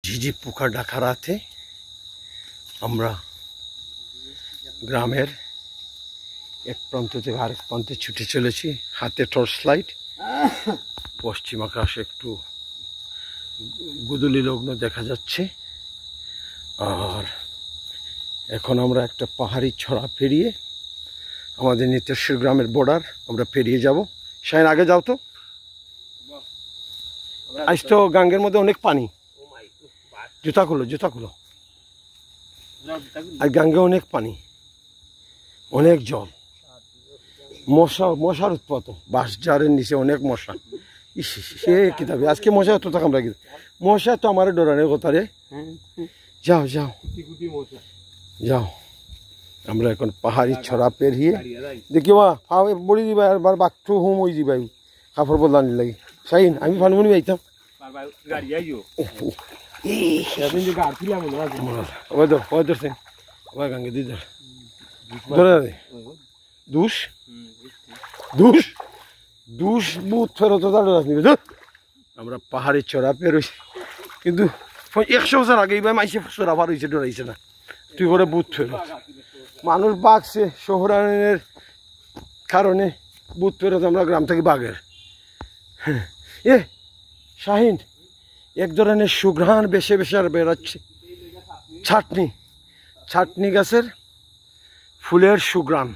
ঝিঝি পোকা ডাকা রাতে আমরা গ্রামের এক প্রান্ত থেকে আরেক প্রান্তে ছুটে চলেছি, হাতে টর্চ লাইট। পশ্চিম আকাশে একটু গুদুলি লগ্ন দেখা যাচ্ছে। আর এখন আমরা একটা পাহাড়ি ছড়া পেরিয়ে আমাদের নিতেশ্বর গ্রামের বর্ডার আমরা পেরিয়ে যাব। শাইন আগে যাও তো। আজ তো গাঙ্গের মধ্যে অনেক পানি, জুতা খুলো। আর গাঙ্গে অনেক পানি, অনেক জল, মশার উৎপাত, বাঁশঝাড়ের নিচে অনেক মশা। সে কিতাবে আজকে মশা এত থাকাম লাগে, মশা তো আমার ডরানোর কথা রে। যাও আমরা এখন পাহাড়ি ছড়া পেরিয়ে দেখি বড়ি দিবা আর বাঘটু হুম ওই দিবা কাপড় বদলানি লাগে। শাহিন আমি ফানমুনি আইতাম গাঙ্গে দি ধরে দুষ বুথ ফেরত আমরা পাহাড়ি চড়া পেরোইছি, কিন্তু 100 বছর আগে এইবার মাইসে চড়া পার হয়েছে, ডরাইছে না। তুই করে বুথ ফেরত মানুষ বাঘছে শহরায়নের কারণে বুথ ফেরত আমরা গ্রাম থেকে বাঘের। শাহিন এক ধরনের সুঘ্রাণ বেশে আর বেড়াচ্ছে, ছাটনি গাছের ফুলের সুঘ্রাণ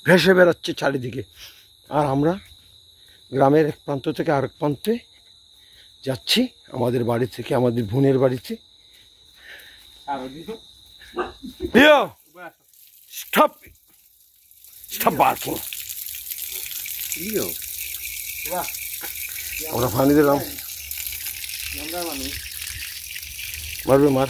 ভেসে বেড়াচ্ছে চারিদিকে। আর আমরা গ্রামের এক প্রান্ত থেকে আরেক প্রান্তে যাচ্ছি, আমাদের বাড়ি থেকে আমাদের বোনের বাড়িতে। আমরা পানি দিলাম, মারবে মার।